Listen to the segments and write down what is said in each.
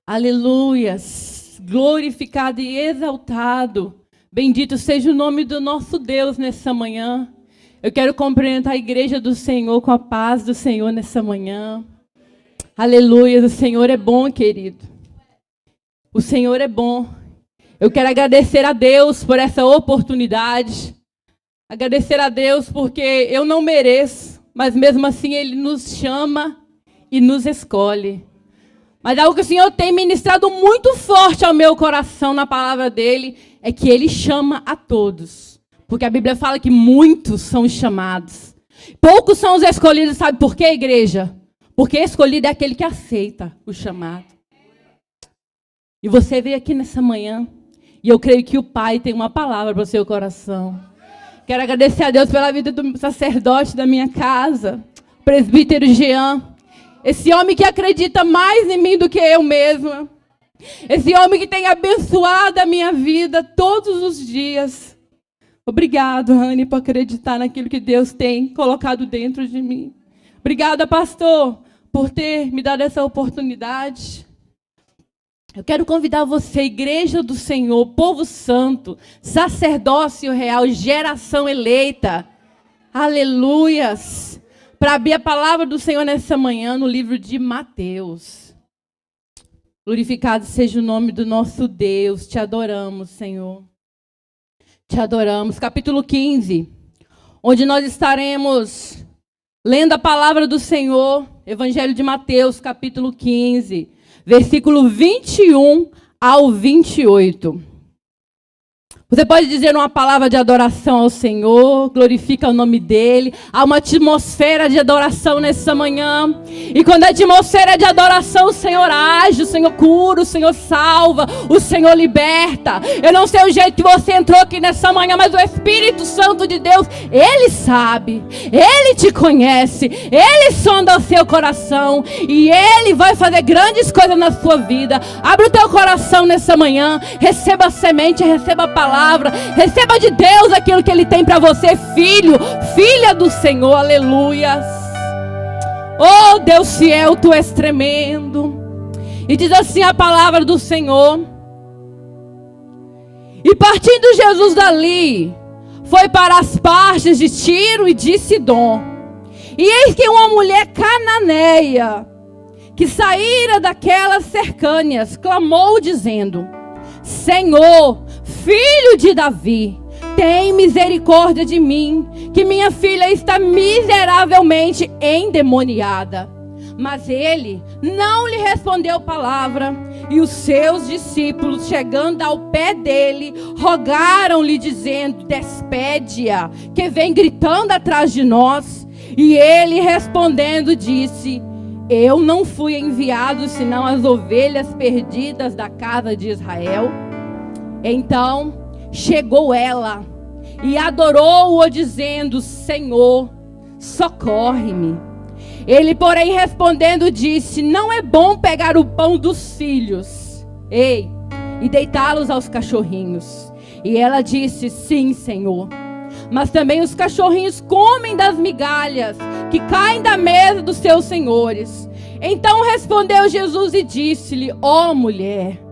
Aleluias. Glorificado e exaltado. Bendito seja o nome do nosso Deus nessa manhã. Eu quero cumprimentar a igreja do Senhor com a paz do Senhor nessa manhã. Aleluia, o Senhor é bom, querido. O Senhor é bom. Eu quero agradecer a Deus por essa oportunidade. Agradecer a Deus porque eu não mereço, mas mesmo assim Ele nos chama e nos escolhe. Mas algo que o Senhor tem ministrado muito forte ao meu coração na palavra dEle é que Ele chama a todos. Porque a Bíblia fala que muitos são os chamados. Poucos são os escolhidos, sabe por quê, igreja? Porque escolhido é aquele que aceita o chamado. E você veio aqui nessa manhã, e eu creio que o Pai tem uma palavra para o seu coração. Quero agradecer a Deus pela vida do sacerdote da minha casa, presbítero Jean. Esse homem que acredita mais em mim do que eu mesma. Esse homem que tem abençoado a minha vida todos os dias. Obrigado, Rani, por acreditar naquilo que Deus tem colocado dentro de mim. Obrigada, pastor, por ter me dado essa oportunidade. Eu quero convidar você, igreja do Senhor, povo santo, sacerdócio real, geração eleita. Aleluias. Para abrir a palavra do Senhor nessa manhã no livro de Mateus. Glorificado seja o nome do nosso Deus. Te adoramos, Senhor. Te adoramos. Capítulo 15, onde nós estaremos lendo a palavra do Senhor. Evangelho de Mateus, capítulo 15, versículo 21 ao 28. Você pode dizer uma palavra de adoração ao Senhor, glorifica o nome dEle. Há uma atmosfera de adoração nessa manhã. E quando a atmosfera é de adoração, o Senhor age, o Senhor cura, o Senhor salva, o Senhor liberta. Eu não sei o jeito que você entrou aqui nessa manhã, mas o Espírito Santo de Deus, Ele sabe, Ele te conhece, Ele sonda o seu coração e Ele vai fazer grandes coisas na sua vida. Abre o teu coração nessa manhã, receba a semente, receba a palavra. Receba de Deus aquilo que Ele tem para você, filho, filha do Senhor, aleluias. Oh Deus fiel, Tu és tremendo. E diz assim a palavra do Senhor: e partindo Jesus dali, foi para as partes de Tiro e de Sidom. E eis que uma mulher cananeia, que saíra daquelas cercâneas, clamou dizendo: Senhor, Filho de Davi, tem misericórdia de mim, que minha filha está miseravelmente endemoniada. Mas ele não lhe respondeu palavra, e os seus discípulos, chegando ao pé dele, rogaram-lhe, dizendo: despede-a, que vem gritando atrás de nós. E ele respondendo disse: eu não fui enviado senão as ovelhas perdidas da casa de Israel. Então chegou ela e adorou-o, dizendo: Senhor, socorre-me. Ele, porém, respondendo, disse: não é bom pegar o pão dos filhos, e deitá-los aos cachorrinhos. E ela disse: sim, Senhor. Mas também os cachorrinhos comem das migalhas que caem da mesa dos seus senhores. Então respondeu Jesus e disse-lhe: ó mulher,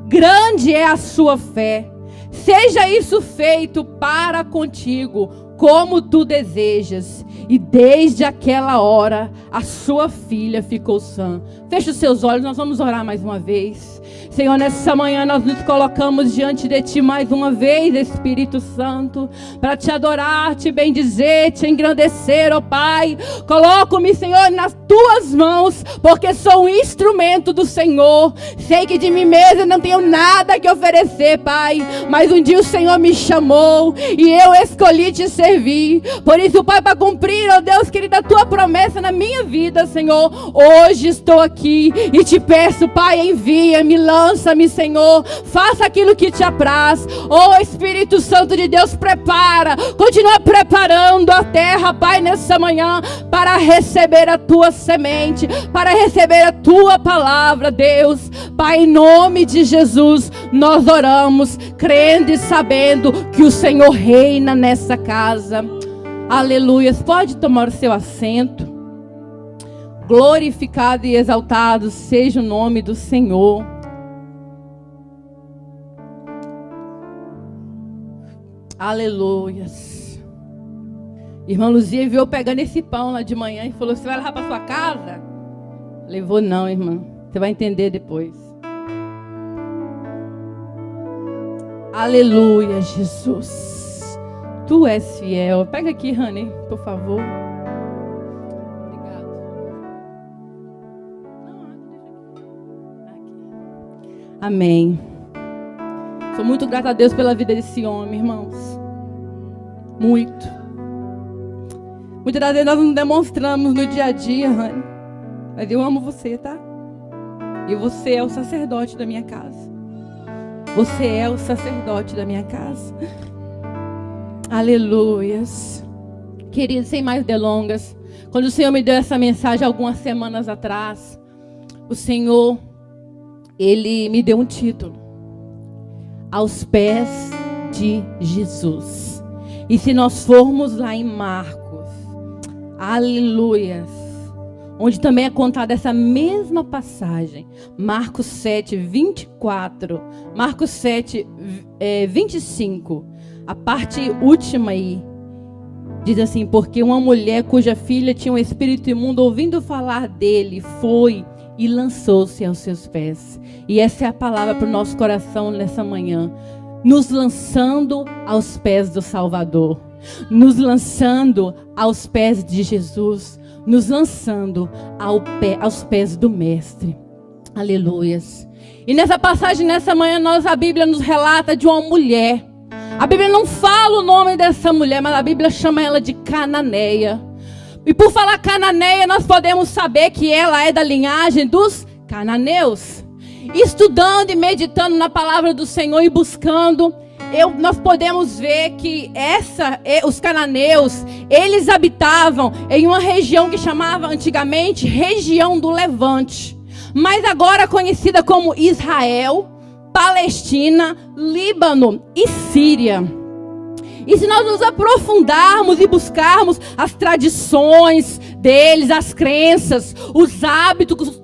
grande é a sua fé, seja isso feito para contigo, como tu desejas. E desde aquela hora, a sua filha ficou sã. Feche os seus olhos, nós vamos orar mais uma vez. Senhor, nessa manhã nós nos colocamos diante de Ti mais uma vez, Espírito Santo, para Te adorar, Te bendizer, Te engrandecer, ó Pai. Coloco-me, Senhor, nas Tuas mãos, porque sou um instrumento do Senhor. Sei que de mim mesmo não tenho nada que oferecer, Pai, mas um dia o Senhor me chamou e eu escolhi Te servir. Por isso, Pai, para cumprir, ó Deus querido, a Tua promessa na minha vida, Senhor, hoje estou aqui e Te peço, Pai, envia-me, lança-me, Senhor, faça aquilo que Te apraz. Oh Espírito Santo de Deus, prepara, continua preparando a terra, Pai, nessa manhã, para receber a Tua semente, para receber a Tua palavra, Deus. Pai, em nome de Jesus, nós oramos, crendo e sabendo que o Senhor reina nessa casa. Aleluia. Pode tomar o seu assento. glorificado e exaltado seja o nome do Senhor. Aleluias. Irmã Luzia viu eu pegando esse pão lá de manhã e falou: você vai levar para sua casa? Levou não, irmã. Você vai entender depois. Aleluia, Jesus. Tu és fiel. Pega aqui, Rani, por favor. Obrigado. Amém. Sou muito grata a Deus pela vida desse homem, irmãos. Muito. Muitas das vezes nós não demonstramos no dia a dia, Rani. Mas eu amo você, tá? E você é o sacerdote da minha casa. Você é o sacerdote da minha casa. Aleluias. Queridos, sem mais delongas, quando o Senhor me deu essa mensagem algumas semanas atrás, o Senhor, Ele me deu um título: Aos Pés de Jesus. E se nós formos lá em Marcos, aleluias, onde também é contada essa mesma passagem, Marcos 7, 24, Marcos 7, 25, a parte última aí, diz assim: porque uma mulher cuja filha tinha um espírito imundo, ouvindo falar dele, foi e lançou-se aos seus pés. E essa é a palavra para o nosso coração nessa manhã, nos lançando aos pés do Salvador, nos lançando aos pés de Jesus, nos lançando aos pés do Mestre. Aleluias. E nessa passagem, nessa manhã, a Bíblia nos relata de uma mulher. A Bíblia não fala o nome dessa mulher, mas a Bíblia chama ela de Cananeia. E por falar Cananeia, nós podemos saber que ela é da linhagem dos cananeus. Estudando e meditando na palavra do Senhor e buscando, nós podemos ver que os cananeus, eles habitavam em uma região que chamava antigamente região do Levante, mas agora conhecida como Israel, Palestina, Líbano e Síria. E se nós nos aprofundarmos e buscarmos as tradições deles, as crenças, os hábitos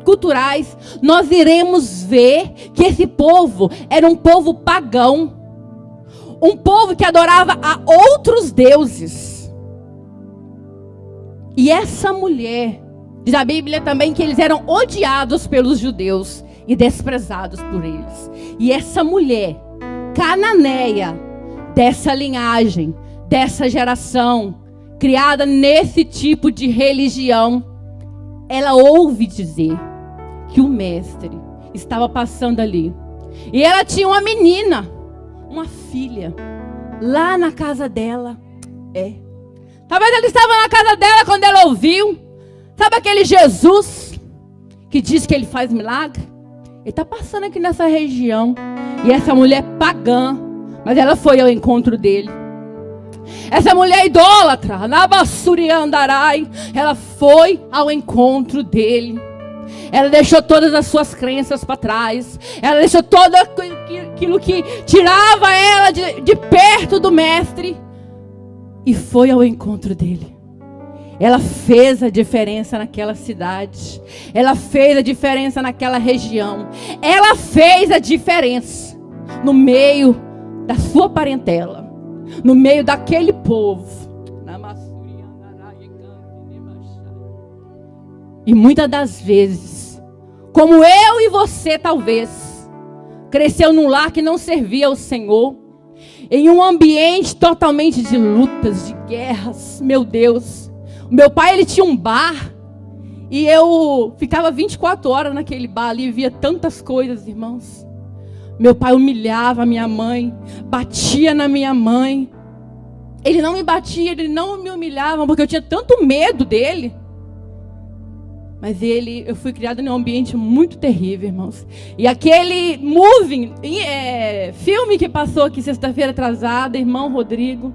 culturais, nós iremos ver que esse povo era um povo pagão, um povo que adorava a outros deuses. E essa mulher, diz a Bíblia também que eles eram odiados pelos judeus e desprezados por eles. E essa mulher cananeia, dessa linhagem, dessa geração, criada nesse tipo de religião, ela ouve dizer que o Mestre estava passando ali. E ela tinha uma menina, uma filha, lá na casa dela. Talvez ela estava na casa dela quando ela ouviu. Sabe aquele Jesus que diz que ele faz milagre? Ele está passando aqui nessa região. E essa mulher pagã, mas ela foi ao encontro dele. Essa mulher idólatra, Nabassuriandarai, ela foi ao encontro dele. Ela deixou todas as suas crenças para trás. Ela deixou todo aquilo que tirava ela de perto do Mestre. E foi ao encontro dele. Ela fez a diferença naquela cidade. Ela fez a diferença naquela região. Ela fez a diferença no meio da sua parentela, no meio daquele povo. E muitas das vezes, como eu e você talvez, cresceu num lar que não servia ao Senhor, em um ambiente totalmente de lutas, de guerras. Meu Deus, o meu pai, ele tinha um bar, e eu ficava 24 horas naquele bar ali, via tantas coisas, irmãos. Meu pai humilhava a minha mãe, batia na minha mãe. Ele não me batia, ele não me humilhava, porque eu tinha tanto medo dele. Mas eu fui criada em um ambiente muito terrível, irmãos. E aquele filme que passou aqui sexta-feira atrasada, irmão Rodrigo,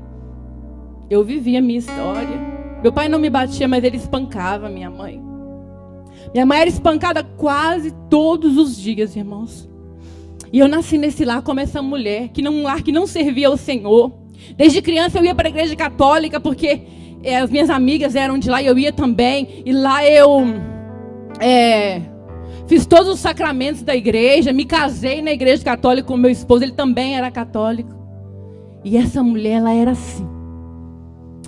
eu vivi a minha história. Meu pai não me batia, mas ele espancava minha mãe. Minha mãe era espancada quase todos os dias, irmãos. E eu nasci nesse lar como essa mulher, um lar que não servia ao Senhor. Desde criança eu ia para a igreja católica, porque as minhas amigas eram de lá e eu ia também. E lá eu fiz todos os sacramentos da igreja. Me casei na igreja católica com meu esposo. Ele também era católico. E essa mulher, ela era assim.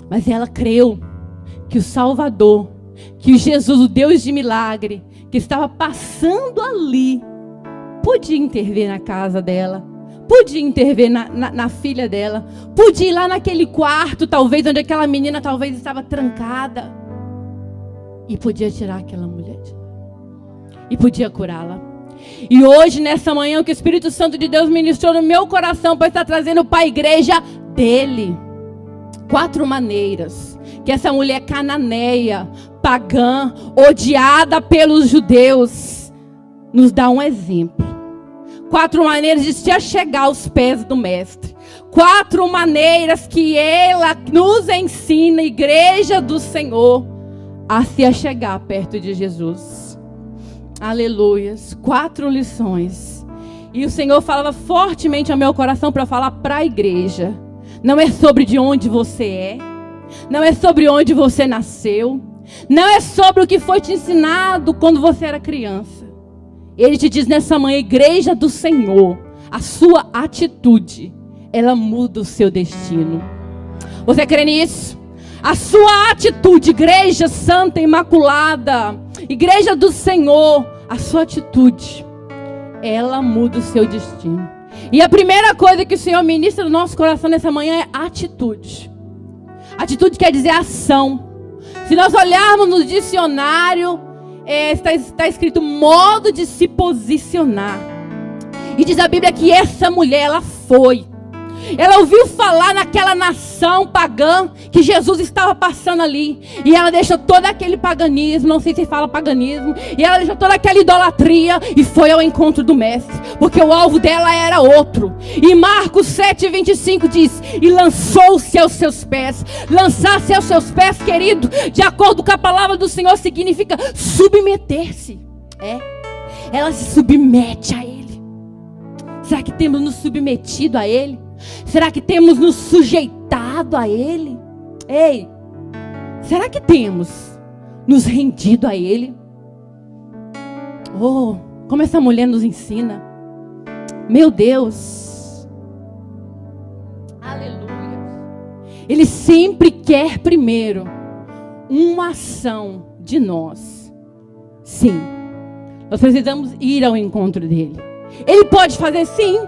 Mas ela creu que o Salvador, que o Jesus, o Deus de milagre, que estava passando ali, podia intervir na casa dela, podia intervir na filha dela, podia ir lá naquele quarto, talvez, onde aquela menina talvez estava trancada, e podia tirar aquela mulher de lá, e podia curá-la. E hoje, nessa manhã, o que o Espírito Santo de Deus ministrou no meu coração para estar trazendo para a igreja dele, 4 maneiras que essa mulher cananeia, pagã, odiada pelos judeus, nos dá um exemplo. 4 maneiras de se achegar aos pés do mestre. 4 maneiras que ela nos ensina, igreja do Senhor, a se achegar perto de Jesus. Aleluias. 4 lições. E o Senhor falava fortemente ao meu coração para falar para a igreja. Não é sobre de onde você é. Não é sobre onde você nasceu. Não é sobre o que foi te ensinado quando você era criança. Ele te diz nessa manhã, igreja do Senhor, a sua atitude, ela muda o seu destino. Você crê nisso? A sua atitude, igreja santa, imaculada, igreja do Senhor, a sua atitude, ela muda o seu destino. E a primeira coisa que o Senhor ministra no nosso coração nessa manhã é atitude. Atitude quer dizer ação. Se nós olharmos no dicionário, está escrito modo de se posicionar. E diz a Bíblia que essa mulher, ela ouviu falar naquela nação pagã que Jesus estava passando ali. E ela deixou todo aquele paganismo, não sei se fala paganismo, e ela deixou toda aquela idolatria e foi ao encontro do mestre, porque o alvo dela era outro. E Marcos 7:25 diz: e lançou-se aos seus pés. Lançar-se aos seus pés, querido, de acordo com a palavra do Senhor, significa submeter-se. Ela se submete a Ele. Será que temos nos submetido a Ele? Será que temos nos sujeitado a Ele? Ei, será que temos nos rendido a Ele? Oh, como essa mulher nos ensina. Meu Deus. Aleluia. Ele sempre quer primeiro uma ação de nós. Sim, nós precisamos ir ao encontro dele. Ele pode fazer sim.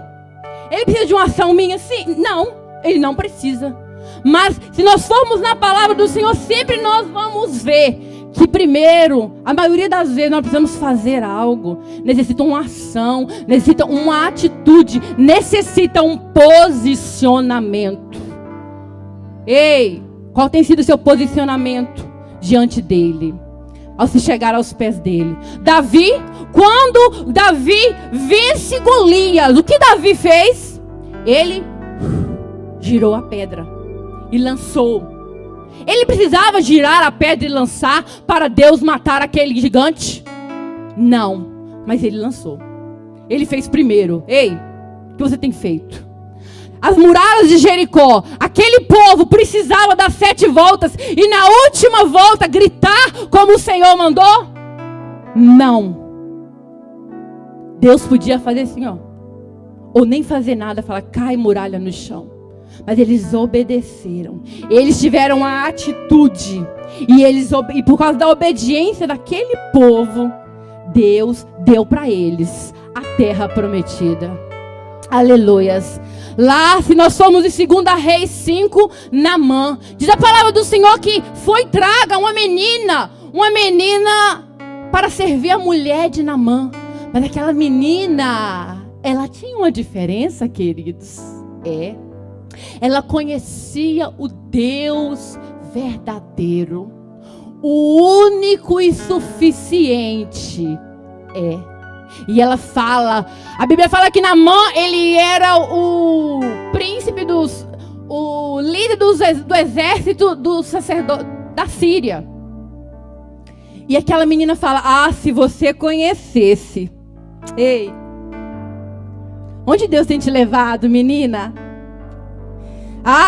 Ele precisa de uma ação minha? Sim. Não, ele não precisa. Mas se nós formos na palavra do Senhor, sempre nós vamos ver que primeiro, a maioria das vezes nós precisamos fazer algo. Necessita uma ação, necessita uma atitude, necessita um posicionamento. Ei, qual tem sido o seu posicionamento diante dele? Ao se chegar aos pés dele. Davi, quando Davi vence Golias, o que Davi fez? Ele girou a pedra e lançou. Ele precisava girar a pedra e lançar para Deus matar aquele gigante? Não, mas ele lançou. Ele fez primeiro. Ei, o que você tem feito? As muralhas de Jericó, aquele povo precisava dar 7 voltas e na última volta gritar como o Senhor mandou? Não. Deus podia fazer assim, ou nem fazer nada, falar, cai muralha no chão. Mas eles obedeceram. Eles tiveram a atitude. E por causa da obediência daquele povo, Deus deu para eles a terra prometida. Aleluias. Lá, se nós formos em 2 Reis 5, Naamã, diz a palavra do Senhor que foi traga uma menina para servir a mulher de Naamã. Mas aquela menina, ela tinha uma diferença, queridos. Ela conhecia o Deus verdadeiro, o único e suficiente. E ela fala, a Bíblia fala que Naamã, ele era o príncipe o líder do exército do sacerdote da Síria. E aquela menina fala, se você conhecesse. Ei, onde Deus tem te levado, menina?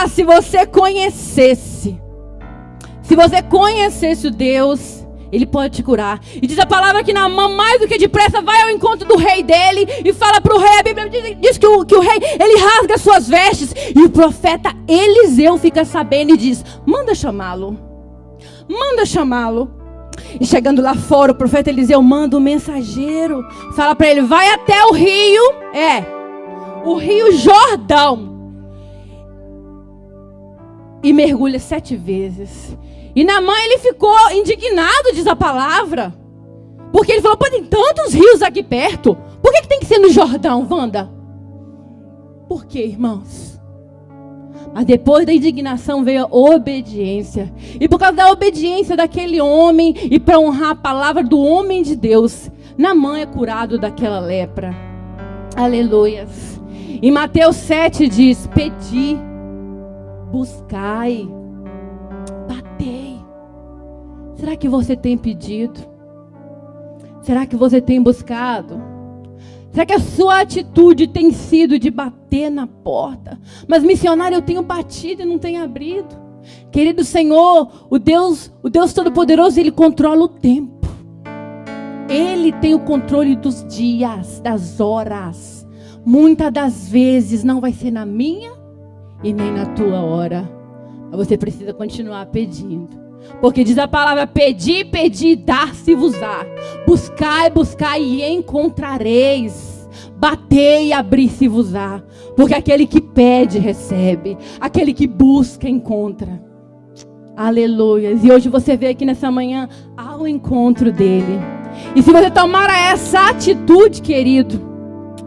Se você conhecesse. Se você conhecesse o Deus, Ele pode te curar. E diz a palavra que Naamã, mais do que depressa, vai ao encontro do rei dele e fala para o rei. A Bíblia diz que o rei, ele rasga suas vestes. E o profeta Eliseu fica sabendo e diz: manda chamá-lo. Manda chamá-lo. E chegando lá fora, o profeta Eliseu manda um mensageiro. Fala para ele: vai até o rio. O rio Jordão. E mergulha 7 vezes. E Naamã, ele ficou indignado, diz a palavra. Porque ele falou: pô, tem tantos rios aqui perto. Por que tem que ser no Jordão, Wanda? Por quê, irmãos? Mas depois da indignação veio a obediência. E por causa da obediência daquele homem, e para honrar a palavra do homem de Deus, Naamã é curado daquela lepra. Aleluias. Em Mateus 7 diz: pedi, buscai, batei. Será que você tem pedido? Será que você tem buscado? Será que a sua atitude tem sido de bater na porta? Mas missionário, eu tenho batido e não tenho abrido. Querido Senhor, o Deus Todo-Poderoso, Ele controla o tempo. Ele tem o controle dos dias, das horas. Muitas das vezes não vai ser na minha e nem na tua hora. Mas você precisa continuar pedindo. Porque diz a palavra: pedi, pedi, dar-se-vos-á. Buscai, buscai e encontrareis. Batei e abri-se-vos-á. Porque aquele que pede, recebe. Aquele que busca, encontra. Aleluias. E hoje você vê aqui nessa manhã ao encontro dele. E se você tomar essa atitude, querido,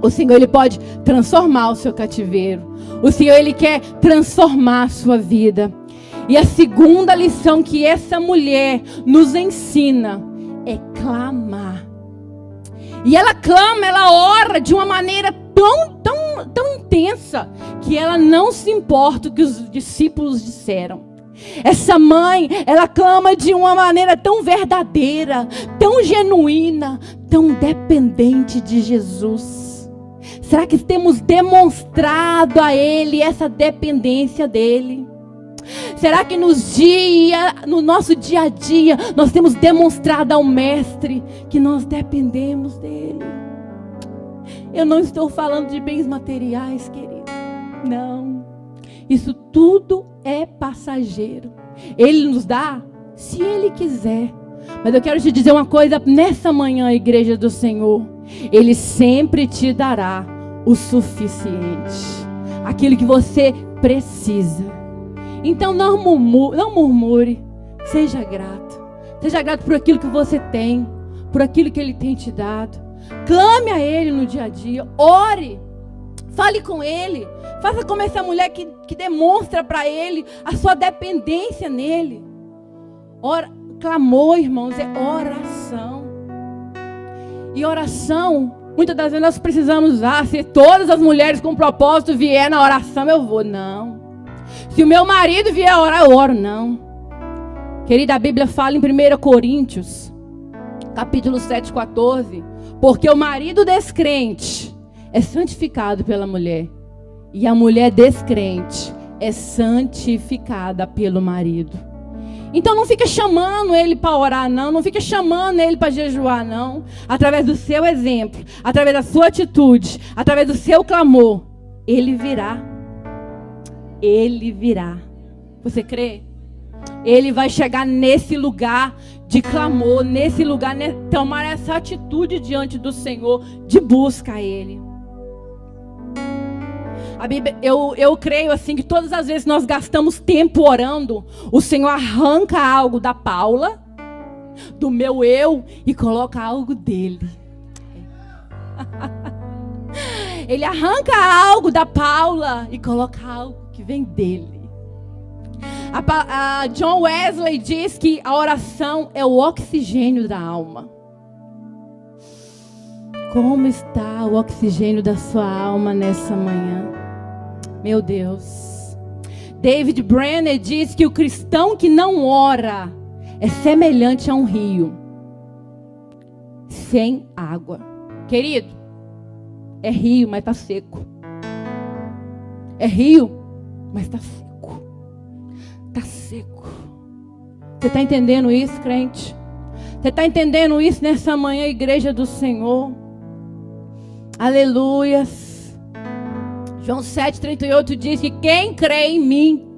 o Senhor, Ele pode transformar o seu cativeiro. O Senhor, Ele quer transformar a sua vida. E a segunda lição que essa mulher nos ensina é clamar. E ela clama, ela ora de uma maneira tão intensa, que ela não se importa o que os discípulos disseram. Essa mãe, ela clama de uma maneira tão verdadeira, tão genuína, tão dependente de Jesus. Será que temos demonstrado a Ele essa dependência dEle? Será que no nosso dia a dia, nós temos demonstrado ao Mestre que nós dependemos dEle? Eu não estou falando de bens materiais, querido. Não. Isso tudo é passageiro. Ele nos dá se Ele quiser. Mas eu quero te dizer uma coisa nessa manhã, Igreja do Senhor. Ele sempre te dará o suficiente. Aquilo que você precisa. Então não murmure, seja grato. Seja grato por aquilo que você tem, por aquilo que Ele tem te dado. Clame a Ele no dia a dia, ore, fale com Ele. Faça como essa mulher que demonstra para Ele a sua dependência nele. Clamor, irmãos, é oração. E oração, muitas das vezes nós precisamos usar. Se todas as mulheres com propósito vier na oração, eu vou. Não. Se o meu marido vier orar, eu oro. Não. Querida, a Bíblia fala em 1 Coríntios, capítulo 7:14. Porque o marido descrente é santificado pela mulher. E a mulher descrente é santificada pelo marido. Então não fica chamando ele para orar, não. Não fica chamando ele para jejuar, não. Através do seu exemplo, através da sua atitude, através do seu clamor, ele virá. Ele virá. Você crê? Ele vai chegar nesse lugar de clamor, nesse lugar, tomar essa atitude diante do Senhor, de busca a Ele. A Bíblia, eu creio assim que todas as vezes que nós gastamos tempo orando, o Senhor arranca algo da Paula, do meu eu, e coloca algo dele. Ele arranca algo da Paula e coloca algo que vem dele. A John Wesley diz que a oração é o oxigênio da alma. Como está o oxigênio da sua alma nessa manhã? Meu Deus. David Brenner diz que o cristão que não ora é semelhante a um rio sem água. Querido, é rio, mas está seco. É rio, mas está seco. Está seco. Você está entendendo isso, crente? Você está entendendo isso nessa manhã, igreja do Senhor? Aleluias. João 7,38 diz que quem crê em mim,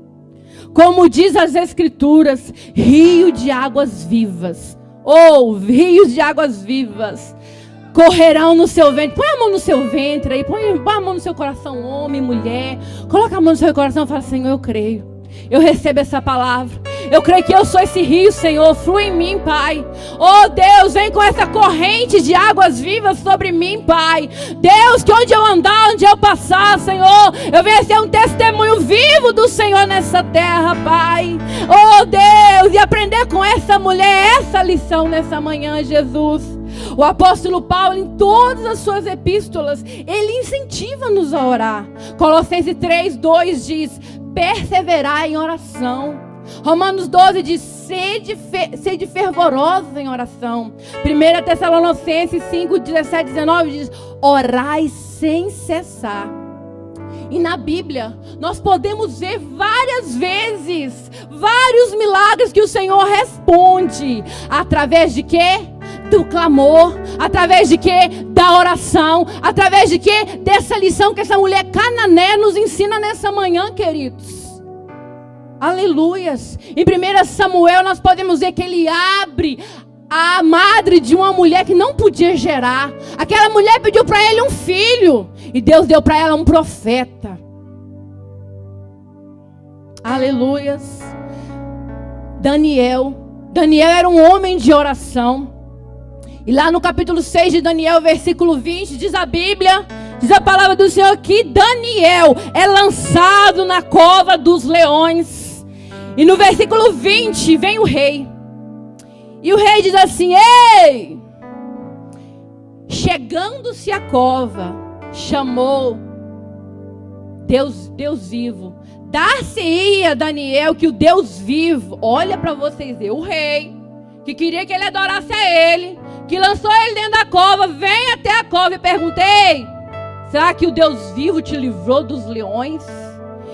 como diz as Escrituras, rio de águas vivas, rios de águas vivas, correrão no seu ventre. Põe a mão no seu ventre aí, põe a mão no seu coração, homem, mulher. Coloca a mão no seu coração e fala: Senhor, eu creio. Eu recebo essa palavra. Eu creio que eu sou esse rio, Senhor. Flui em mim, Pai. Oh Deus, vem com essa corrente de águas vivas sobre mim, Pai. Deus, que onde eu andar, onde eu passar, Senhor, eu venha ser um testemunho vivo do Senhor nessa terra, Pai. Oh Deus, e aprender com essa mulher essa lição nessa manhã, Jesus. O apóstolo Paulo, em todas as suas epístolas, ele incentiva-nos a orar. Colossenses 3:2 diz: perseverar em oração. Romanos 12 diz: sede fervorosos em oração. 1 Tessalonicenses 5:17-19 diz: orai sem cessar. E na Bíblia nós podemos ver várias vezes vários milagres que o Senhor responde. Através de quê? Do clamor. Através de quê? Da oração. Através de quê? Dessa lição que essa mulher cananeia nos ensina nessa manhã, queridos. Aleluias. Em 1 Samuel nós podemos ver que ele abre a madre de uma mulher que não podia gerar. Aquela mulher pediu para ele um filho, e Deus deu para ela um profeta. Aleluias. Daniel era um homem de oração. E lá no capítulo 6 de Daniel, versículo 20, diz a Bíblia, diz a palavra do Senhor, que Daniel é lançado na cova dos leões. E no versículo 20 vem o rei. E o rei diz assim: ei! Chegando-se à cova, chamou Deus vivo. Dar-se-ia Daniel que o Deus vivo, olha para vocês ver, o rei, que queria que ele adorasse a ele, que lançou ele dentro da cova, vem até a cova e perguntei: será que o Deus vivo te livrou dos leões?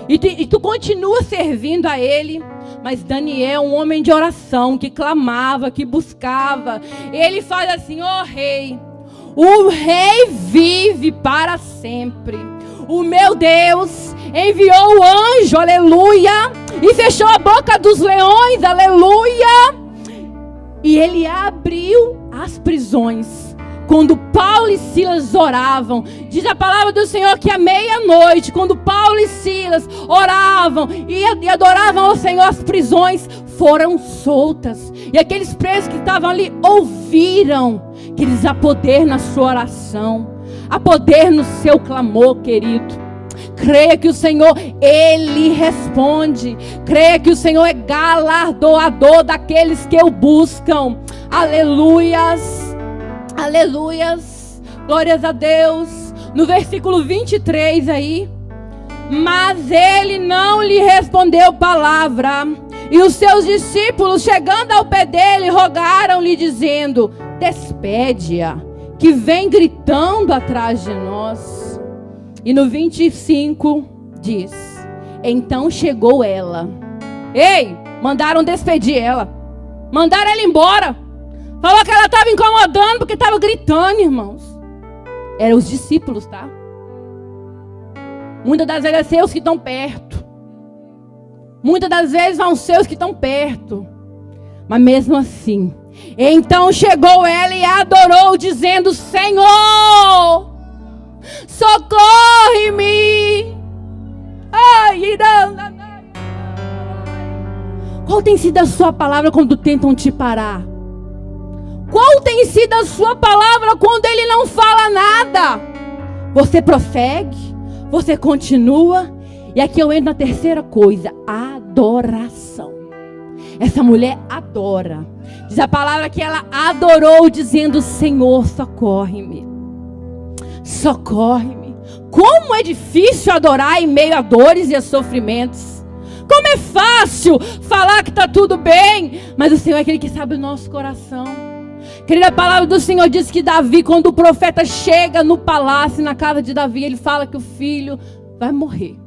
E tu continua servindo a ele? Mas Daniel, um homem de oração, que clamava, que buscava, ele faz assim: ó rei, o rei vive para sempre. O meu Deus enviou o anjo, aleluia, e fechou a boca dos leões, aleluia. E ele abriu as prisões. Quando Paulo e Silas oravam, diz a palavra do Senhor que à meia-noite, quando Paulo e Silas oravam e adoravam ao Senhor, as prisões foram soltas. E aqueles presos que estavam ali ouviram que eles há poder na sua oração, há poder no seu clamor, querido. Creia que o Senhor, Ele responde. Creia que o Senhor é galardoador daqueles que o buscam. Aleluias. Aleluias, glórias a Deus. No versículo 23 aí: mas ele não lhe respondeu palavra. E os seus discípulos, chegando ao pé dele, rogaram-lhe dizendo: despede-a, que vem gritando atrás de nós. E no 25 diz: então chegou ela. Ei, mandaram despedir ela, mandaram ela embora. Falou que ela estava incomodando porque estava gritando, irmãos. Eram os discípulos, tá? Muitas das vezes é seus que estão perto. Muitas das vezes vão seus que estão perto. Mas mesmo assim, então chegou ela e adorou, dizendo: Senhor, socorre-me. Ai, Iranda. Qual tem sido a sua palavra quando tentam te parar? Qual tem sido a sua palavra quando ele não fala nada? Você prossegue, você continua. E aqui eu entro na terceira coisa: adoração. Essa mulher adora. Diz a palavra que ela adorou, dizendo: Senhor, socorre-me. Socorre-me. Como é difícil adorar em meio a dores e a sofrimentos. Como é fácil falar que está tudo bem, mas o Senhor é aquele que sabe o nosso coração. Querida, a palavra do Senhor diz que Davi, quando o profeta chega no palácio, na casa de Davi, ele fala que o filho vai morrer.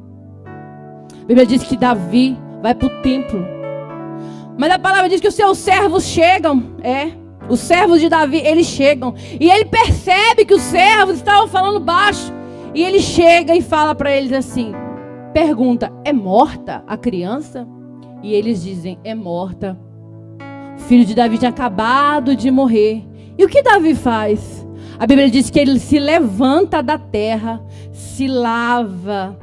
A Bíblia diz que Davi vai para o templo. Mas a palavra diz que os seus servos chegam. Os servos de Davi, eles chegam. E ele percebe que os servos estavam falando baixo. E ele chega e fala para eles assim. Pergunta, é morta a criança? E eles dizem, é morta. O filho de Davi tinha acabado de morrer. E o que Davi faz? A Bíblia diz que ele se levanta da terra, se lava,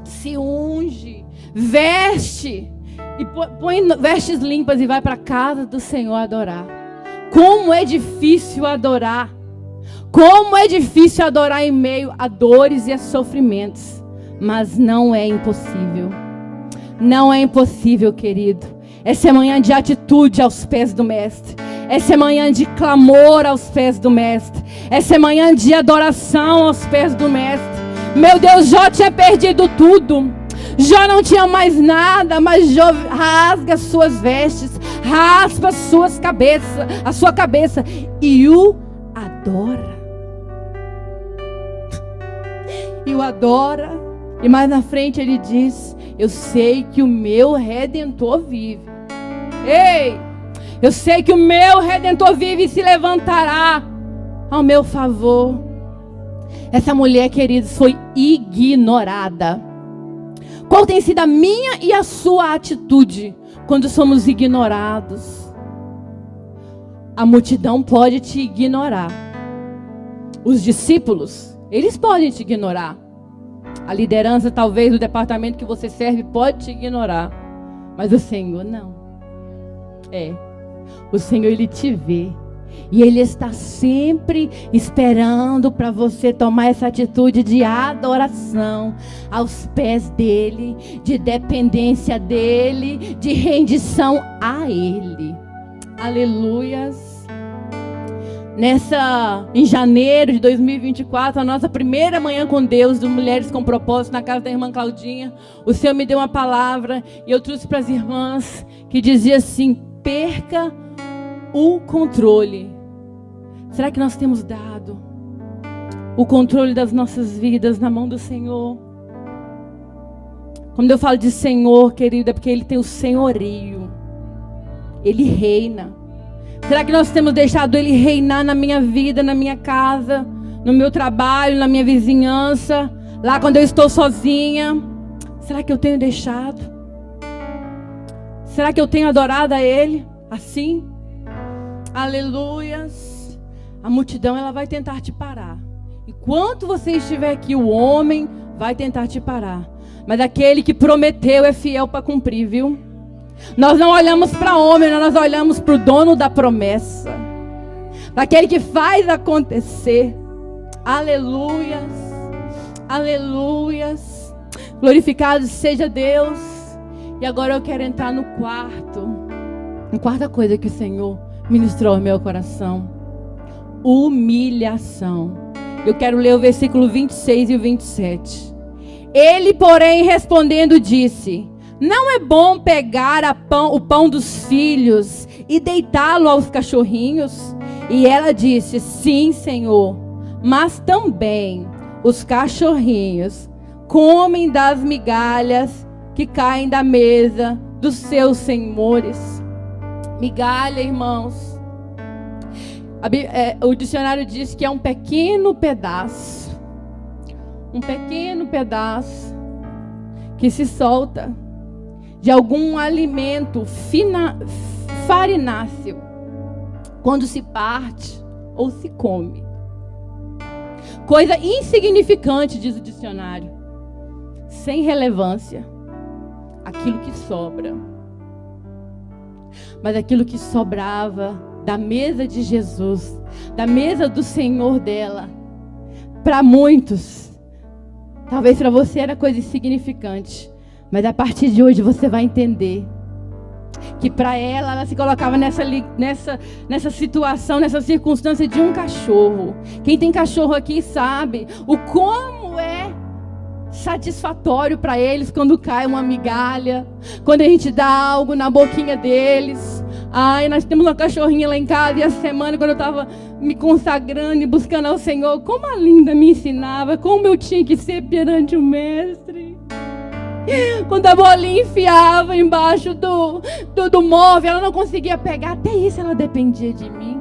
se unge, veste, e põe vestes limpas e vai para a casa do Senhor adorar. Como é difícil adorar. Como é difícil adorar em meio a dores e a sofrimentos. Mas não é impossível. Não é impossível, querido. Essa é manhã de atitude aos pés do Mestre. Essa é manhã de clamor aos pés do Mestre. Essa é manhã de adoração aos pés do Mestre. Meu Deus, Jó tinha perdido tudo. Jó não tinha mais nada, mas Jó rasga suas vestes, raspa a sua cabeça e o adora. E o adora. E mais na frente ele diz, eu sei que o meu Redentor vive. Ei, eu sei que o meu Redentor vive e se levantará ao meu favor. Essa mulher, queridos, foi ignorada. Qual tem sido a minha e a sua atitude quando somos ignorados? A multidão pode te ignorar. Os discípulos, eles podem te ignorar. A liderança, talvez, do departamento que você serve, pode te ignorar. Mas o Senhor não. O Senhor, Ele te vê. E Ele está sempre esperando para você tomar essa atitude de adoração aos pés dEle, de dependência dEle, de rendição a Ele. Aleluias. Em janeiro de 2024, a nossa primeira manhã com Deus, do Mulheres com Propósito, na casa da irmã Claudinha, o Senhor me deu uma palavra e eu trouxe para as irmãs que dizia assim: perca o controle. Será que nós temos dado o controle das nossas vidas na mão do Senhor? Quando eu falo de Senhor, querido, é porque Ele tem o senhorio. Ele reina. Será que nós temos deixado Ele reinar na minha vida, na minha casa, no meu trabalho, na minha vizinhança, lá quando eu estou sozinha? Será que eu tenho deixado? Será que eu tenho adorado a Ele assim? Aleluias. A multidão, ela vai tentar te parar. Enquanto você estiver aqui, o homem vai tentar te parar. Mas aquele que prometeu é fiel para cumprir, viu? Nós não olhamos para homem, nós olhamos para o dono da promessa, para aquele que faz acontecer. Aleluias, aleluias. Glorificado seja Deus. E agora eu quero entrar no quarto. A quarta coisa que o Senhor ministrou ao meu coração: humilhação. Eu quero ler o versículo 26 e o 27. Ele, porém, respondendo, disse: não é bom pegar o pão dos filhos e deitá-lo aos cachorrinhos? E ela disse: sim, Senhor, mas também os cachorrinhos comem das migalhas que caem da mesa dos seus senhores. Migalha, irmãos, o dicionário diz que é um pequeno pedaço que se solta de algum alimento farináceo quando se parte ou se come. Coisa insignificante, diz o dicionário, sem relevância, aquilo que sobra. Mas aquilo que sobrava da mesa de Jesus, da mesa do Senhor dela, para muitos, talvez para você era coisa insignificante, mas a partir de hoje você vai entender que para ela se colocava nessa situação, nessa circunstância de um cachorro. Quem tem cachorro aqui sabe o como é satisfatório para eles quando cai uma migalha, quando a gente dá algo na boquinha deles. Ai, nós temos uma cachorrinha lá em casa, e essa semana, quando eu estava me consagrando e buscando ao Senhor, como a Linda me ensinava como eu tinha que ser perante o Mestre. Quando a bolinha enfiava embaixo do móvel, ela não conseguia pegar. Até isso ela dependia de mim.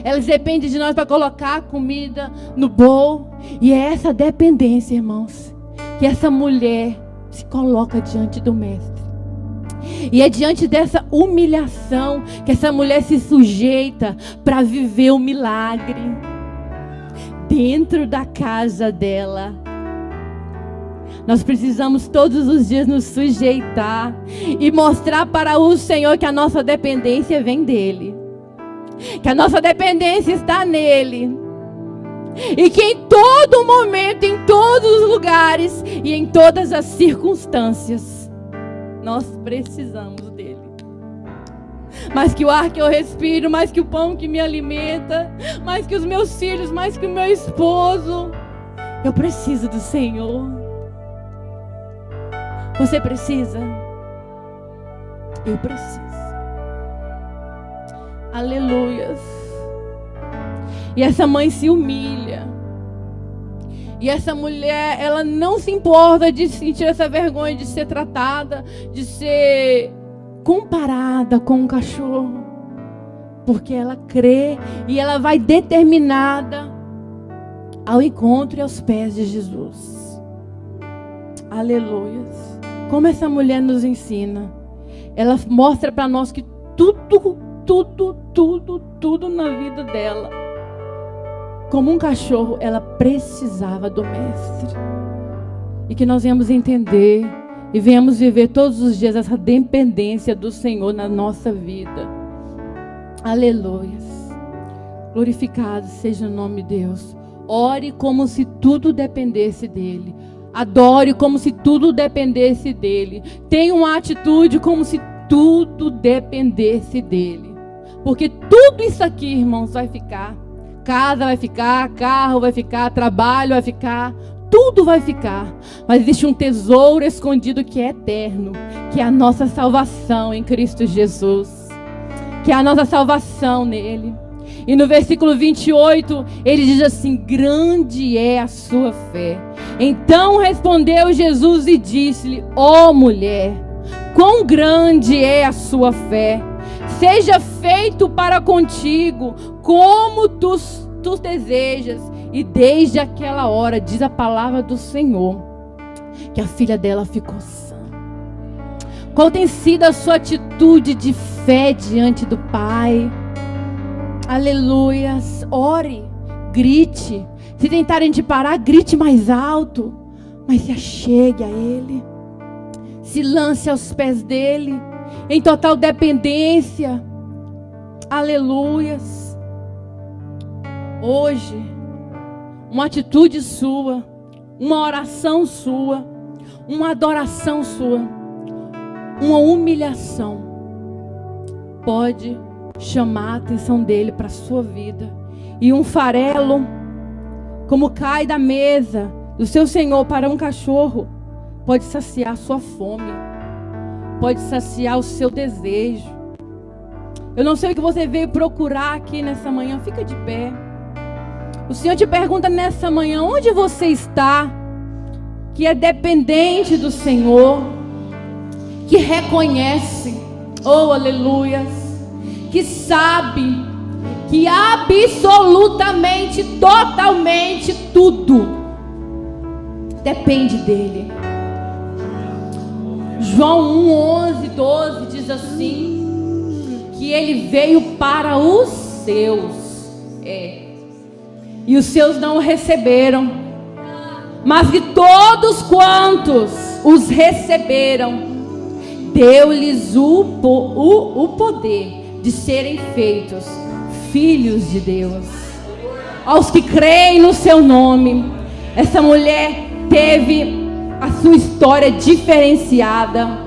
Ela depende de nós para colocar comida no bowl. E é essa dependência, irmãos, que essa mulher se coloca diante do mestre. E é diante dessa humilhação que essa mulher se sujeita para viver o milagre dentro da casa dela. Nós precisamos todos os dias nos sujeitar e mostrar para o Senhor que a nossa dependência vem dele, que a nossa dependência está nele, e que em todo momento, em todos os lugares e em todas as circunstâncias, nós precisamos dele. Mais que o ar que eu respiro, mais que o pão que me alimenta, mais que os meus filhos, mais que o meu esposo, eu preciso do Senhor. Você precisa? Eu preciso. Aleluias. E essa mãe se humilha. E essa mulher, ela não se importa de sentir essa vergonha de ser tratada, de ser comparada com um cachorro. Porque ela crê e ela vai determinada ao encontro e aos pés de Jesus. Aleluias. Como essa mulher nos ensina. Ela mostra para nós que tudo na vida dela, como um cachorro, ela precisava do mestre. E que nós venhamos entender e venhamos viver todos os dias essa dependência do Senhor na nossa vida. Aleluias. Glorificado seja o nome de Deus. Ore como se tudo dependesse dele. Adore como se tudo dependesse dele. Tenha uma atitude como se tudo dependesse dele. Porque tudo isso aqui, irmãos, vai ficar. Casa vai ficar, carro vai ficar, trabalho vai ficar, tudo vai ficar. Mas existe um tesouro escondido que é eterno, que é a nossa salvação em Cristo Jesus. Que é a nossa salvação nele. E no versículo 28, ele diz assim: grande é a sua fé. Então respondeu Jesus e disse-lhe: ó mulher, quão grande é a sua fé. Seja feito para contigo como tu desejas. E desde aquela hora, diz a palavra do Senhor, que a filha dela ficou sã. Qual tem sido a sua atitude de fé diante do Pai? Aleluias. Ore, grite. Se tentarem te parar, grite mais alto, mas se achegue a Ele. Se lance aos pés dEle, em total dependência. Aleluias. Hoje, uma atitude sua, uma oração sua, uma adoração sua, uma humilhação pode chamar a atenção dele para a sua vida. E um farelo, como cai da mesa do seu Senhor para um cachorro, pode saciar a sua fome, pode saciar o seu desejo. Eu não sei o que você veio procurar aqui nessa manhã. Fica de pé. O Senhor te pergunta nessa manhã: onde você está? Que é dependente do Senhor, que reconhece, oh aleluias, que sabe que absolutamente, totalmente tudo depende dele. João 1:11-12 diz assim: que ele veio para os seus, e os seus não o receberam, mas que todos quantos os receberam, deu-lhes o poder de serem feitos filhos de Deus, aos que creem no seu nome. Essa mulher teve a sua história diferenciada.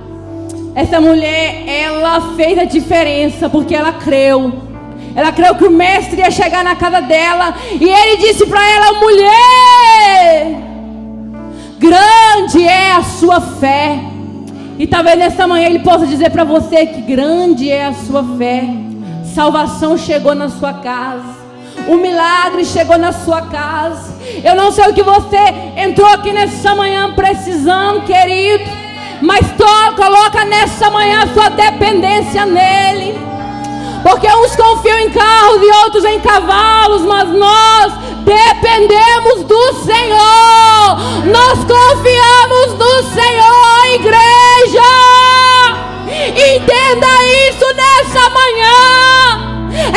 Essa mulher, ela fez a diferença porque ela creu. Ela creu que o mestre ia chegar na casa dela, e ele disse para ela: mulher, grande é a sua fé. E talvez nessa manhã ele possa dizer para você que grande é a sua fé. Salvação chegou na sua casa. O milagre chegou na sua casa. Eu não sei o que você entrou aqui nessa manhã precisando, querido, mas coloca nessa manhã a sua dependência nele. Porque uns confiam em carros e outros em cavalos, mas nós dependemos do Senhor. Nós confiamos no Senhor, igreja. Entenda isso nessa manhã.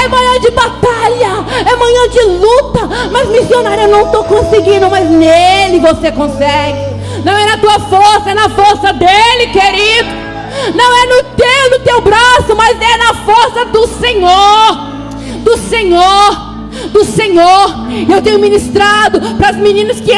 É manhã de batalha, é manhã de luta. Mas missionária, eu não estou conseguindo, mas nele você consegue. Não é na tua força, é na força dele, querido. Não é no teu braço, mas é na força do Senhor. Do Senhor. Do Senhor. Eu tenho ministrado para as meninas que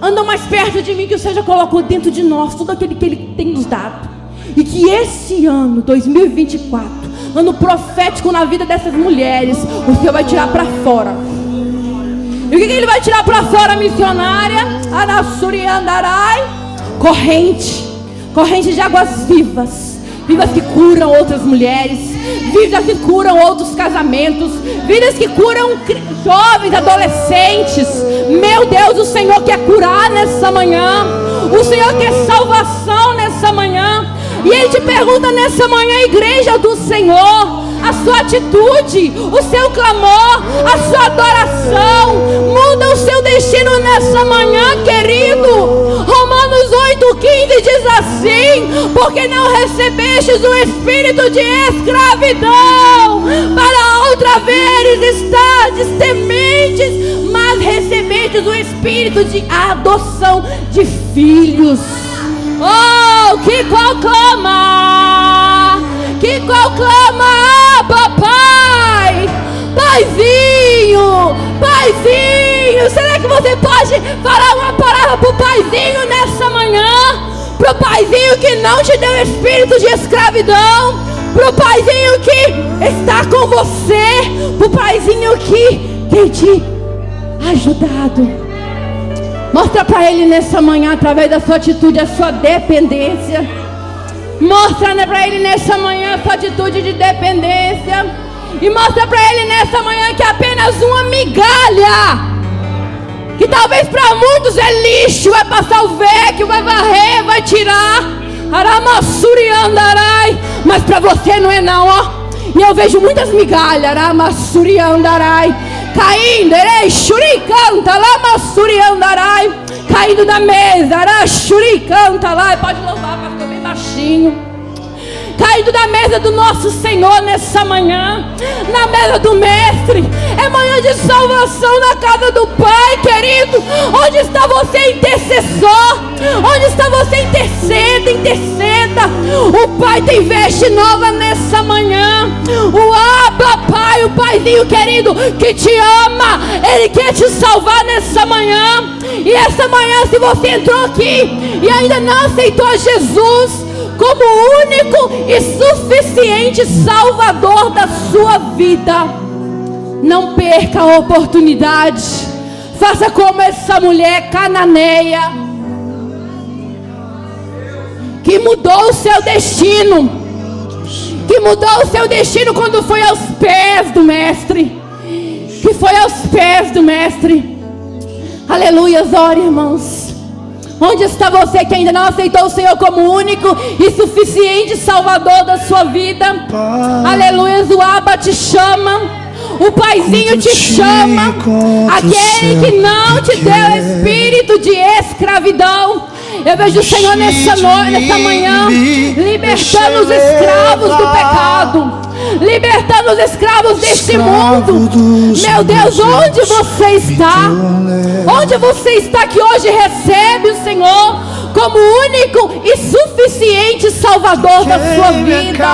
andam mais perto de mim, que o Senhor já colocou dentro de nós tudo aquilo que Ele tem nos dado. E que esse ano, 2024, ano profético na vida dessas mulheres, o Senhor vai tirar para fora. E o que Ele vai tirar para fora, missionária? Anassuriandarai. Corrente de águas vivas. Vidas que curam outras mulheres, vidas que curam outros casamentos, vidas que curam jovens, adolescentes. Meu Deus, o Senhor quer curar nessa manhã. O Senhor quer salvação nessa manhã. E Ele te pergunta nessa manhã, igreja do Senhor, a sua atitude, o seu clamor, a sua adoração muda o seu destino nessa manhã, querido. Romanos 8,15 diz assim: porque não recebestes o espírito de escravidão para outra vez estardes tementes, mas recebestes o espírito de adoção de filhos. Oh, que conclama! Que conclama, papai! Paizinho! Paizinho! Será que você pode falar uma palavra pro paizinho nessa manhã? Pro paizinho que não te deu espírito de escravidão? Pro paizinho que está com você? Pro paizinho que tem te ajudado? Mostra para ele nessa manhã, através da sua atitude, a sua dependência. Mostra para ele nessa manhã a sua atitude de dependência. E mostra para ele nessa manhã que é apenas uma migalha, que talvez para muitos é lixo, vai passar o vecchio, vai varrer, vai tirar. Aramassuriandarai. Mas para você não é não, ó. E eu vejo muitas migalhas, Aramassuriandarai, caindo, caindo da mesa, canta lá, pode louvar, pastor, bem baixinho. Caindo da mesa do nosso Senhor nessa manhã, na mesa do Mestre. É manhã de salvação na casa do Pai, querido. Onde está você, intercessor? Onde está você, interceda? O Pai tem veste nova nessa manhã. O Abba Pai, o Paizinho querido que te ama, Ele quer te salvar nessa manhã. E essa manhã, se você entrou aqui e ainda não aceitou Jesus como único e suficiente Salvador da sua vida, não perca a oportunidade. Faça como essa mulher cananeia, que mudou o seu destino, quando foi aos pés do Mestre. Aleluia, ore, irmãos. Onde está você que ainda não aceitou o Senhor como único e suficiente Salvador da sua vida? Aleluia, o Abba te chama, o Paizinho te chama, aquele que não te deu espírito de escravidão. Eu vejo o Senhor nessa manhã libertando os escravos do pecado, libertando os escravos deste mundo. Meu Deus, onde você está? Onde você está que hoje recebe o Senhor como único e suficiente Salvador da sua vida?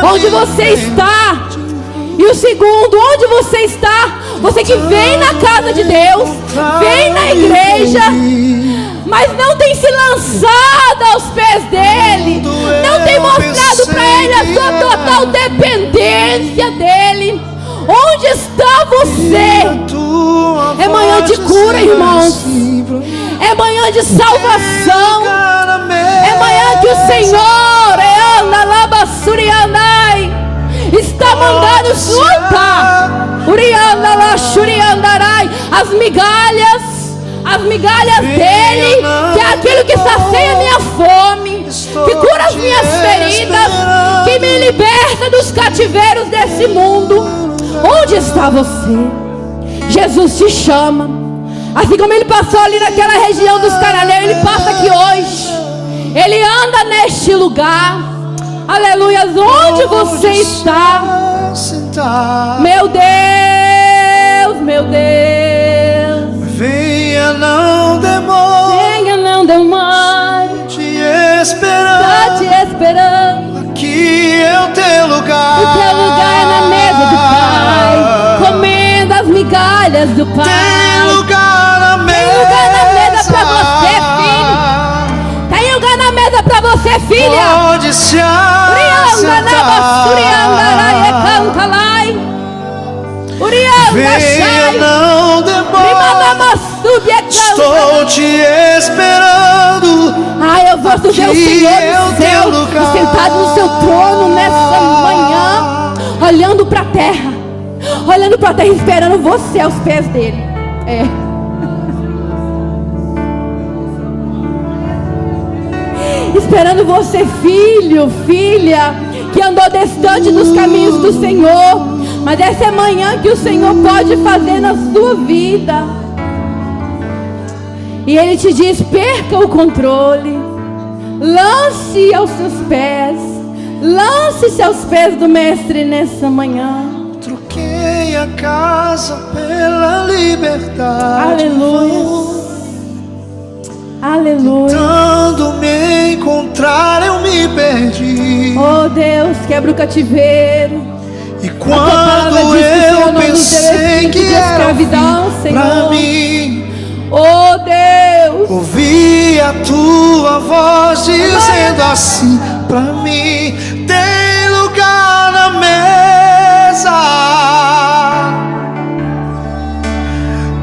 Onde você está? E o segundo, onde você está? Você que vem na casa de Deus, vem na igreja, mas não tem se lançado aos pés dele, não tem mostrado para ele a sua total dependência dele. Onde está você? É manhã de cura, irmãos. É manhã de salvação. É manhã que o Senhor está está mandando soltar. As migalhas dele, que é aquilo que sacia a minha fome, que cura as minhas feridas, que me liberta dos cativeiros desse mundo. Onde está você? Jesus te chama. Assim como ele passou ali naquela região dos cananeus, ele passa aqui hoje. Ele anda neste lugar. Aleluia. Onde você está? Meu Deus, meu Deus. Venha, não demore. Venha, não demore. Te esperando. Está te esperando. Aqui é o teu lugar. O teu lugar é na mesa do Pai, comendo as migalhas do Pai. Tem lugar na mesa. Tem lugar na mesa pra você, filho. Tem lugar na mesa pra você, filha. Pode se assentar. Venha, não demore. Estou te esperando. Eu vou ver o Senhor no céu, sentado no seu trono nessa manhã, olhando para a terra, esperando você aos pés dele. Esperando você, filho, filha, que andou distante dos caminhos do Senhor. Mas essa é a manhã que o Senhor pode fazer na sua vida. E Ele te diz: perca o controle, lance aos seus pés, lance-se aos pés do Mestre nessa manhã. Troquei a casa pela liberdade. Aleluia. Aleluia. Tentando me encontrar, eu me perdi. Oh Deus, quebra o cativeiro. E quando eu pensei que era escravidão, pra mim, oh Deus, ouvi a tua voz dizendo assim pra mim: tem lugar na mesa,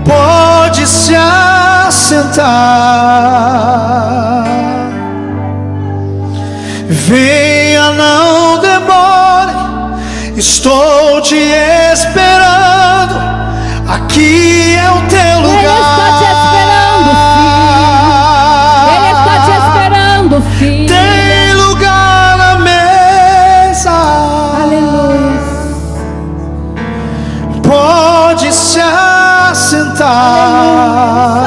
pode se assentar. Venha, não demore, estou te esperando. Aqui é o teu lugar. Ele está te esperando, filho. Tem lugar na mesa. Aleluia. Pode se assentar.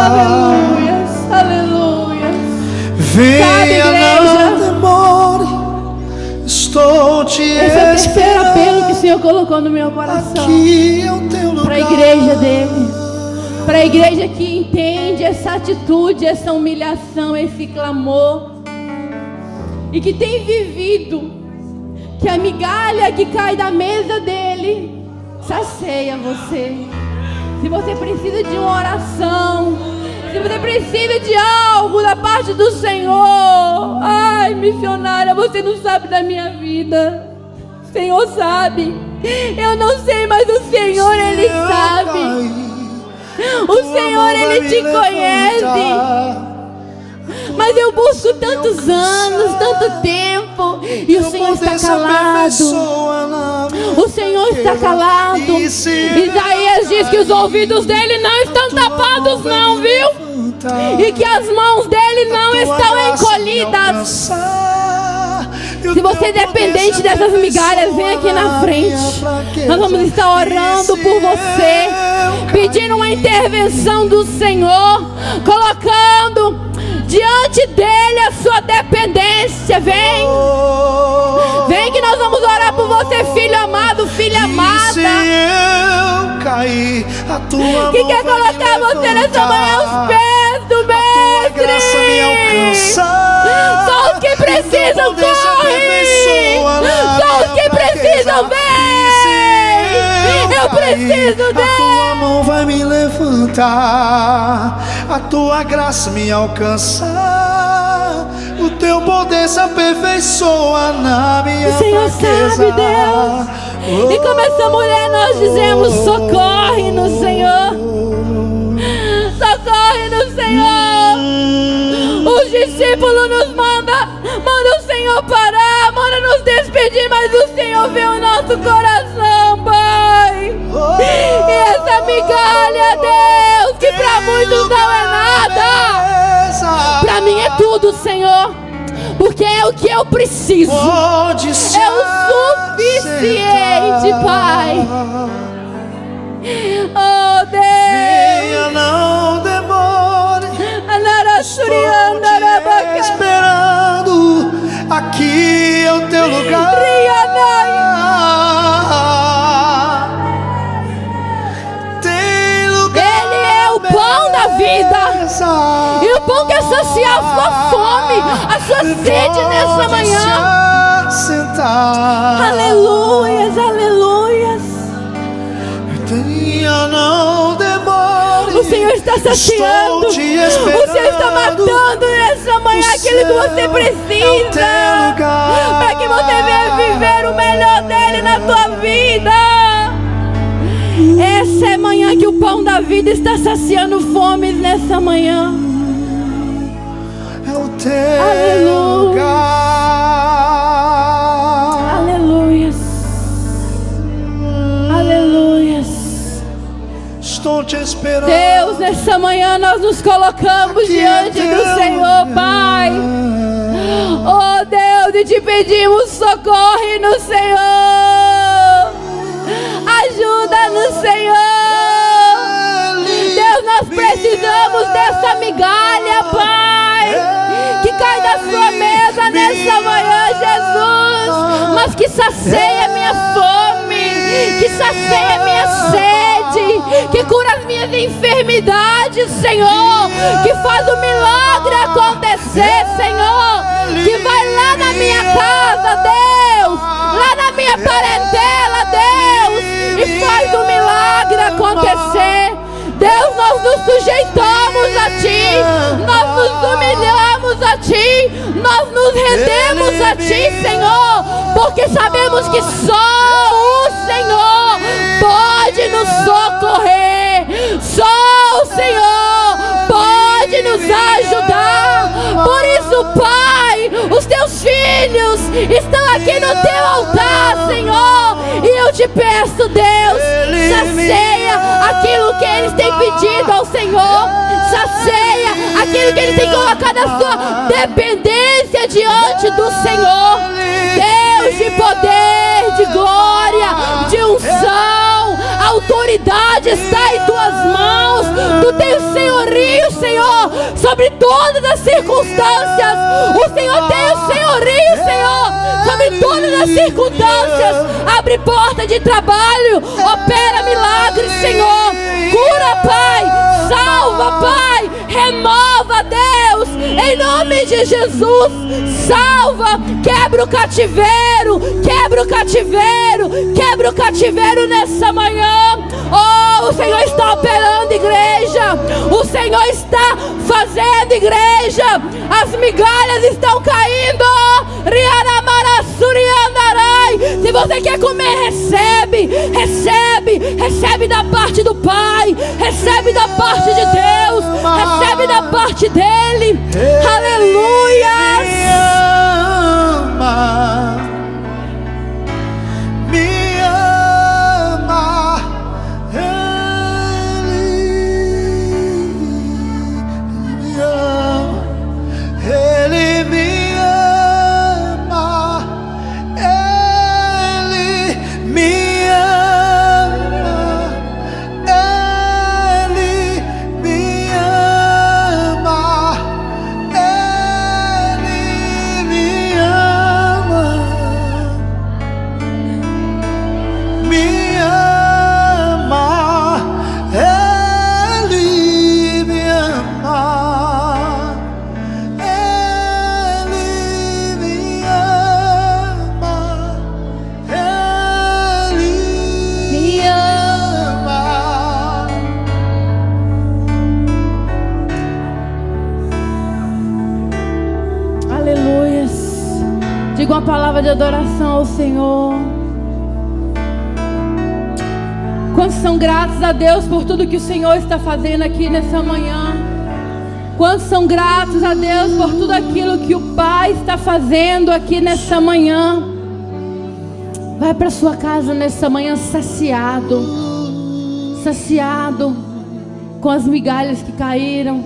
Aleluia. Aleluia. Venha, não demore, estou te esperando. Esse é o terceiro apelo que o Senhor colocou no meu coração. Aqui é o teu lugar. Para a igreja dele, para a igreja que entende essa atitude, essa humilhação, esse clamor, e que tem vivido que a migalha que cai da mesa dele sacia você. Se você precisa de uma oração, se você precisa de algo da parte do Senhor, ai, missionária, você não sabe da minha vida. O Senhor sabe. Eu não sei, mas o Senhor, Ele sabe. O Senhor, Ele te conhece. Mas eu busco tantos anos, tanto tempo, e o Senhor está calado. O Senhor está calado. Isaías diz que os ouvidos dele não estão tapados, não, viu? E que as mãos dele não estão encolhidas. Se você é dependente dessas migalhas, vem aqui na frente. Nós vamos estar orando por você, pedindo uma intervenção do Senhor, colocando diante dele a sua dependência. Vem, vem que nós vamos orar por você, filho amado, filha amada, que quer colocar você nessa manhã aos pés do Mestre. Só os que precisam, correm. Só os que precisam, vem. Eu preciso dele. A tua mão vai me levantar, a tua graça me alcançar, o teu poder se aperfeiçoa na minha fraqueza. O Senhor sabe, Deus. E como essa mulher nós dizemos: socorre no Senhor. Socorre no Senhor. Os discípulos nos manda o Senhor parar, manda nos despertar. pedir, mas o Senhor vê o nosso coração, Pai. E essa migalha, Deus, que para muitos não é nada, para mim é tudo, Senhor. Porque é o que eu preciso. É o suficiente, Pai. Oh, Deus. Venha, não demore. Estou te esperando. Aqui é o teu lugar. Tem lugar. Ele é o pão da vida. E o pão quer saciar a sua fome, a sua sede nessa manhã. Aleluias, aleluias. Venha, não demore. O Senhor está saciando. O Senhor está matando nessa manhã aquilo que você precisa, para que você venha viver o melhor dele na sua vida. Essa é a manhã que o pão da vida está saciando fomes nessa manhã. É o teu lugar. Aleluias. Aleluias. Estou te esperando. Deus, nessa manhã nós nos colocamos diante do Senhor, Pai. Oh Deus, e te pedimos, socorre no Senhor. Ajuda no Senhor. Deus, nós precisamos dessa migalha, Pai, que cai da sua mesa nessa manhã, Jesus, mas que sacia minha fome, que sacia minha sede, que cura as minhas enfermidades, Senhor, que faz o milagre acontecer, Senhor, que vai lá na minha casa, Deus, lá na minha parentela, Deus, e faz o milagre acontecer. Deus, nós nos sujeitamos a Ti, nós nos humilhamos a Ti, nós nos rendemos a Ti, Senhor, porque sabemos que só o Senhor pode nos socorrer, só o Senhor pode nos ajudar. Por isso, Pai, os Teus filhos estão aqui no Teu altar, Senhor, e eu te peço, Deus, sacia aquilo que eles têm pedido ao Senhor, sacia aquilo que eles têm colocado a sua dependência diante do Senhor. Deus de poder, de glória, de unção, a autoridade está em Tuas mãos. Tu tens senhorio, Senhor, sobre todas as circunstâncias. O Senhor tem o senhorio, Senhor, sobre todas as circunstâncias. Abre porta de trabalho, opera milagres, Senhor. Cura, Pai, salva, Pai, renova, Deus, em nome de Jesus. Salva, quebra o cativeiro, quebra o cativeiro, quebra o cativeiro nessa manhã. Oh, o Senhor está operando, igreja. O Senhor está fazendo, igreja. As migalhas estão caindo. Se você quer comer, recebe, recebe, recebe da parte do Pai, recebe da parte de Deus, recebe da parte dele. Aleluia. Me ama, Ele me ama, Ele me ama, Ele me ama, Ele me ama, me ama, Ele me ama, Ele me ama, Ele me ama. Aleluias. Diga uma palavra de adoração ao Senhor. Quantos são gratos a Deus por tudo que o Senhor está fazendo aqui nessa manhã? Quantos são gratos a Deus por tudo aquilo que o Pai está fazendo aqui nessa manhã? Vai para sua casa nessa manhã saciado, saciado com as migalhas que caíram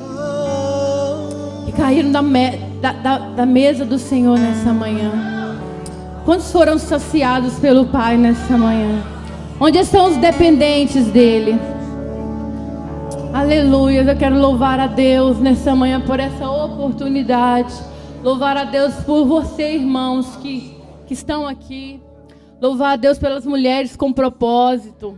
da mesa do Senhor nessa manhã. Quantos foram saciados pelo Pai nessa manhã? Onde estão os dependentes dele? Aleluia. Eu quero louvar a Deus nessa manhã por essa oportunidade. Louvar a Deus por você, irmãos, que estão aqui. Louvar a Deus pelas mulheres com propósito.